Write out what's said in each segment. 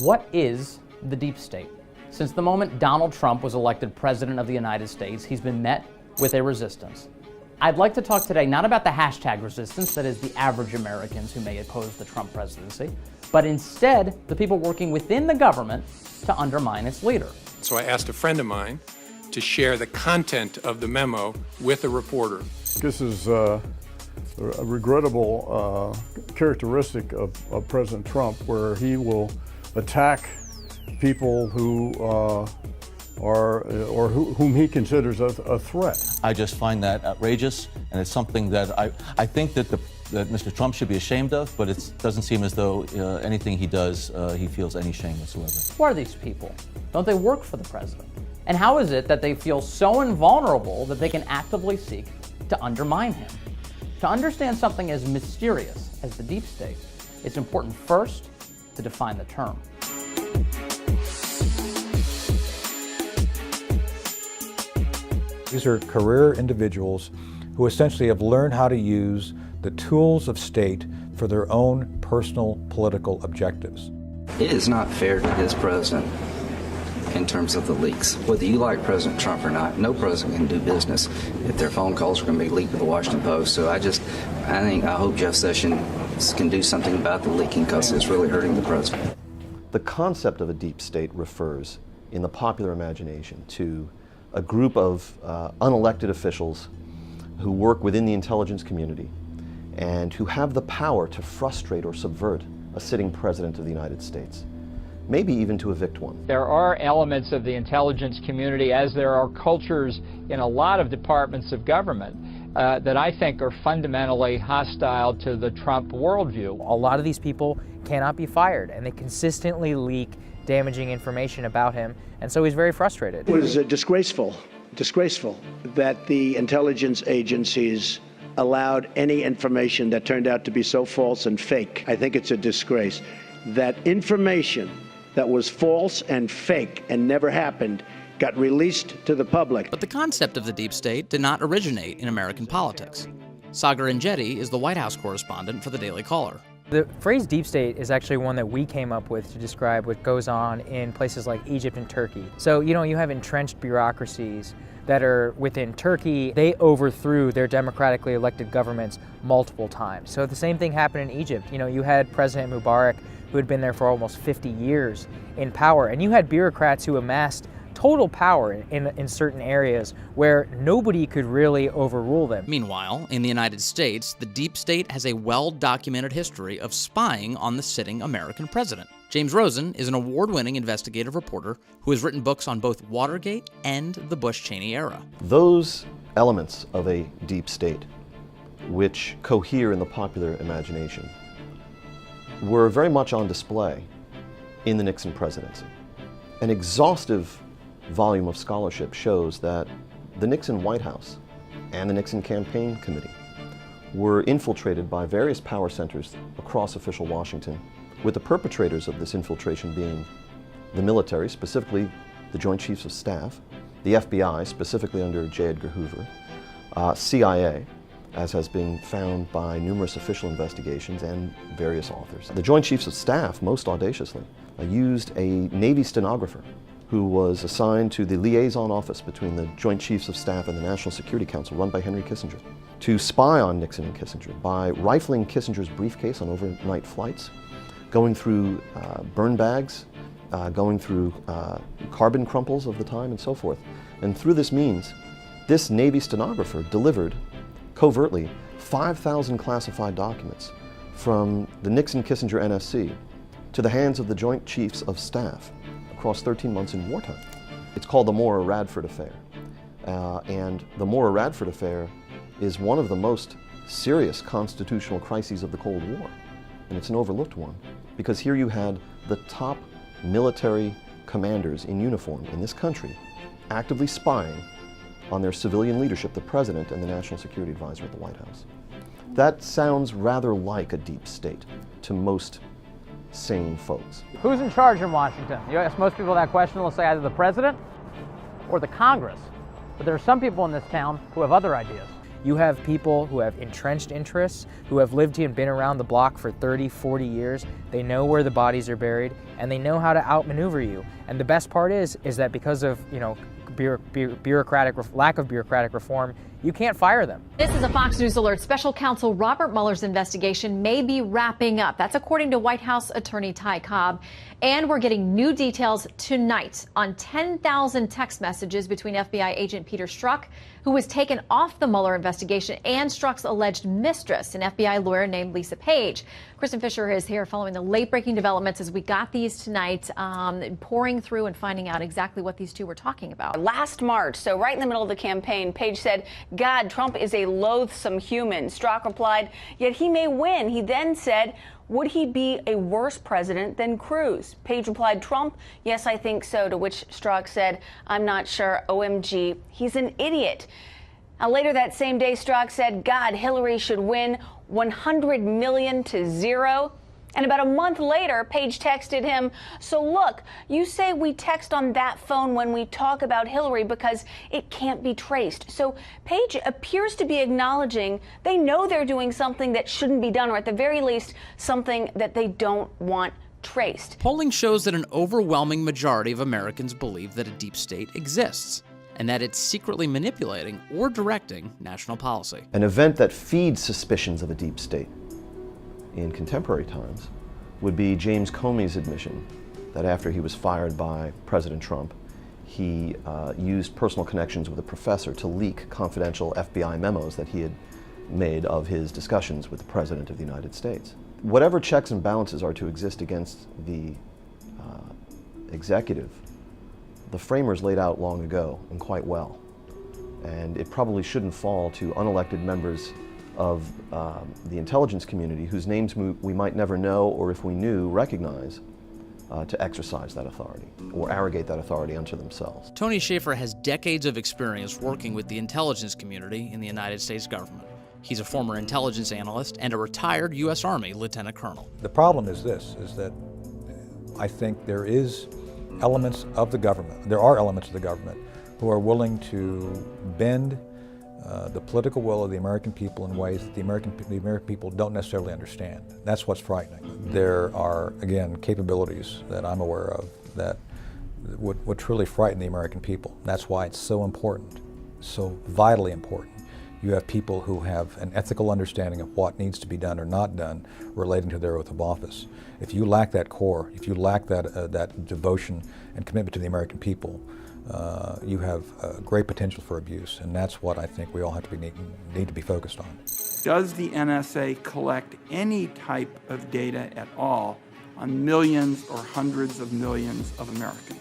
What is the deep state? Since the moment Donald Trump was elected President of the United States, he's been met with a resistance. I'd like to talk today not about the hashtag resistance, that is the average Americans who may oppose the Trump presidency, but instead the people working within the government to undermine its leader. So I asked a friend of mine to share the content of the memo with a reporter. This is a regrettable characteristic of President Trump, where he will attack people who whom he considers a threat. I just find that outrageous, and it's something that I think that Mr. Trump should be ashamed of, but it doesn't seem as though anything he does, he feels any shame whatsoever. Who are these people? Don't they work for the president? And how is it that they feel so invulnerable that they can actively seek to undermine him? To understand something as mysterious as the deep state, it's important first to define the term. These are career individuals who essentially have learned how to use the tools of state for their own personal political objectives. It is not fair to this president in terms of the leaks. Whether you like President Trump or not, no president can do business if their phone calls are going to be leaked to the Washington Post. So I hope Jeff Sessions can do something about the leaking, because it's really hurting the president. The concept of a deep state refers, in the popular imagination, to a group of unelected officials who work within the intelligence community and who have the power to frustrate or subvert a sitting president of the United States, maybe even to evict one. There are elements of the intelligence community, as there are cultures in a lot of departments of government, that I think are fundamentally hostile to the Trump worldview. A lot of these people cannot be fired, and they consistently leak damaging information about him, and so he's very frustrated. It was disgraceful that the intelligence agencies allowed any information that turned out to be so false and fake. I think it's a disgrace that information that was false and fake and never happened got released to the public. But the concept of the deep state did not originate in American politics. Sagar Enjeti is the White House correspondent for the Daily Caller. The phrase deep state is actually one that we came up with to describe what goes on in places like Egypt and Turkey. So, you have entrenched bureaucracies that are within Turkey. They overthrew their democratically elected governments multiple times. So the same thing happened in Egypt. You had President Mubarak, who had been there for almost 50 years in power, and you had bureaucrats who amassed total power in certain areas where nobody could really overrule them. Meanwhile, in the United States, the deep state has a well-documented history of spying on the sitting American president. James Rosen is an award-winning investigative reporter who has written books on both Watergate and the Bush-Cheney era. Those elements of a deep state which cohere in the popular imagination were very much on display in the Nixon presidency. An exhaustive volume of scholarship shows that the Nixon White House and the Nixon Campaign Committee were infiltrated by various power centers across official Washington, with the perpetrators of this infiltration being the military, specifically the Joint Chiefs of Staff, the FBI, specifically under J. Edgar Hoover, CIA, as has been found by numerous official investigations and various authors. The Joint Chiefs of Staff, most audaciously, used a Navy stenographer who was assigned to the liaison office between the Joint Chiefs of Staff and the National Security Council, run by Henry Kissinger, to spy on Nixon and Kissinger by rifling Kissinger's briefcase on overnight flights, going through burn bags, going through carbon crumples of the time, and so forth. And through this means, this Navy stenographer delivered covertly 5,000 classified documents from the Nixon-Kissinger NSC to the hands of the Joint Chiefs of Staff across 13 months in wartime. It's called the Maurer-Radford Affair. And the Maurer-Radford Affair is one of the most serious constitutional crises of the Cold War. And it's an overlooked one, because here you had the top military commanders in uniform in this country actively spying on their civilian leadership, the President and the National Security Advisor at the White House. That sounds rather like a deep state to most sane folks. Who's in charge in Washington? You ask most people that question, they'll say either the president or the Congress. But there are some people in this town who have other ideas. You have people who have entrenched interests, who have lived here and been around the block for 30, 40 years. They know where the bodies are buried, and they know how to outmaneuver you. And the best part is that because of, lack of bureaucratic reform, you can't fire them. This is a Fox News alert. Special counsel Robert Mueller's investigation may be wrapping up. That's according to White House attorney Ty Cobb. And we're getting new details tonight on 10,000 text messages between FBI agent Peter Strzok, who was taken off the Mueller investigation, and Strzok's alleged mistress, an FBI lawyer named Lisa Page. Kristen Fisher is here following the late-breaking developments as we got these tonight, pouring through and finding out exactly what these two were talking about. Last March, so right in the middle of the campaign, Page said, "God, Trump is a loathsome human." Strzok replied, "Yet he may win." He then said, "Would he be a worse president than Cruz?" Page replied, "Trump? Yes, I think so." To which Strzok said, "I'm not sure. OMG, he's an idiot." Now, later that same day, Strzok said, "God, Hillary should win 100 million to 0. And about a month later, Page texted him, "So look, you say we text on that phone when we talk about Hillary because it can't be traced." So Page appears to be acknowledging they know they're doing something that shouldn't be done, or at the very least, something that they don't want traced. Polling shows that an overwhelming majority of Americans believe that a deep state exists, and that it's secretly manipulating or directing national policy. An event that feeds suspicions of a deep state in contemporary times would be James Comey's admission that after he was fired by President Trump, he used personal connections with a professor to leak confidential FBI memos that he had made of his discussions with the President of the United States. Whatever checks and balances are to exist against the executive, the framers laid out long ago and quite well. And it probably shouldn't fall to unelected members of the intelligence community whose names we might never know, or if we knew, recognize, to exercise that authority or arrogate that authority unto themselves. Tony Shaffer has decades of experience working with the intelligence community in the United States government. He's a former intelligence analyst and a retired U.S. Army lieutenant colonel. The problem is this, is that I think there is elements of the government, there are elements of the government who are willing to bend the political will of the American people in ways that the American people don't necessarily understand. That's what's frightening. There are, again, capabilities that I'm aware of that would truly frighten the American people. That's why it's so important, so vitally important. You have people who have an ethical understanding of what needs to be done or not done relating to their oath of office. If you lack that core, if you lack that devotion and commitment to the American people, you have great potential for abuse, and that's what I think we all have to need to be focused on. Does the NSA collect any type of data at all on millions or hundreds of millions of Americans?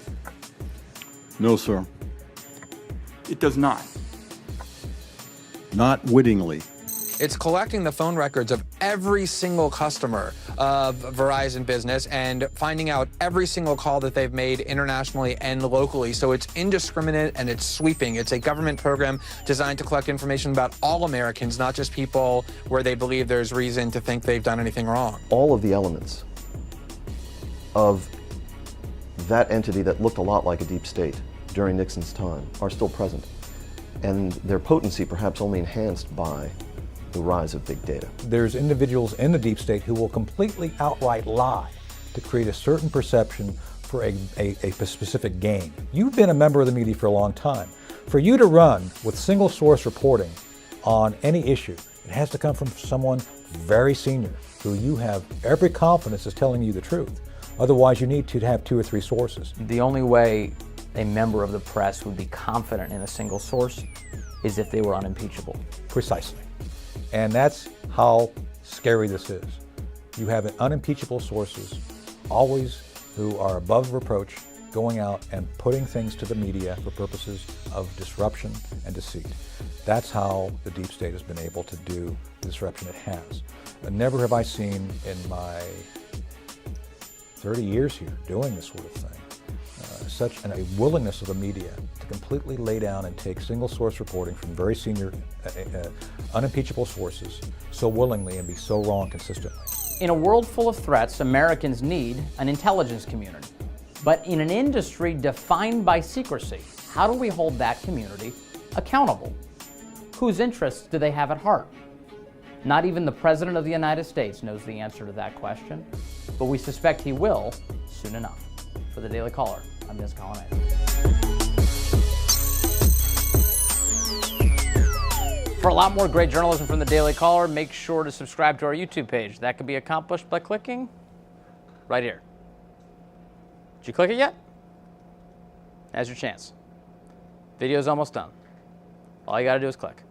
No, sir. It does not. Not wittingly. It's collecting the phone records of every single customer of Verizon Business and finding out every single call that they've made internationally and locally. So it's indiscriminate and it's sweeping. It's a government program designed to collect information about all Americans, not just people where they believe there's reason to think they've done anything wrong. All of the elements of that entity that looked a lot like a deep state during Nixon's time are still present, and their potency perhaps only enhanced by the rise of big data. There's individuals in the deep state who will completely outright lie to create a certain perception for a specific gain. You've been a member of the media for a long time. For you to run with single source reporting on any issue, it has to come from someone very senior who you have every confidence is telling you the truth. Otherwise, you need to have 2 or 3 sources. The only way a member of the press would be confident in a single source is if they were unimpeachable. Precisely. And that's how scary this is. You have unimpeachable sources, always who are above reproach, going out and putting things to the media for purposes of disruption and deceit. That's how the deep state has been able to do the disruption it has. Never have I seen in my 30 years here doing this sort of thing such a willingness of the media to completely lay down and take single source reporting from very senior, unimpeachable sources so willingly and be so wrong consistently. In a world full of threats, Americans need an intelligence community. But in an industry defined by secrecy, how do we hold that community accountable? whose interests do they have at heart? Not even the President of the United States knows the answer to that question, but we suspect he will soon enough. For the Daily Caller, I'm Ms. Colin Ayers. For a lot more great journalism from the Daily Caller, make sure to subscribe to our YouTube page. That can be accomplished by clicking right here. Did you click it yet? Now's your chance. Video's almost done. All you gotta do is click.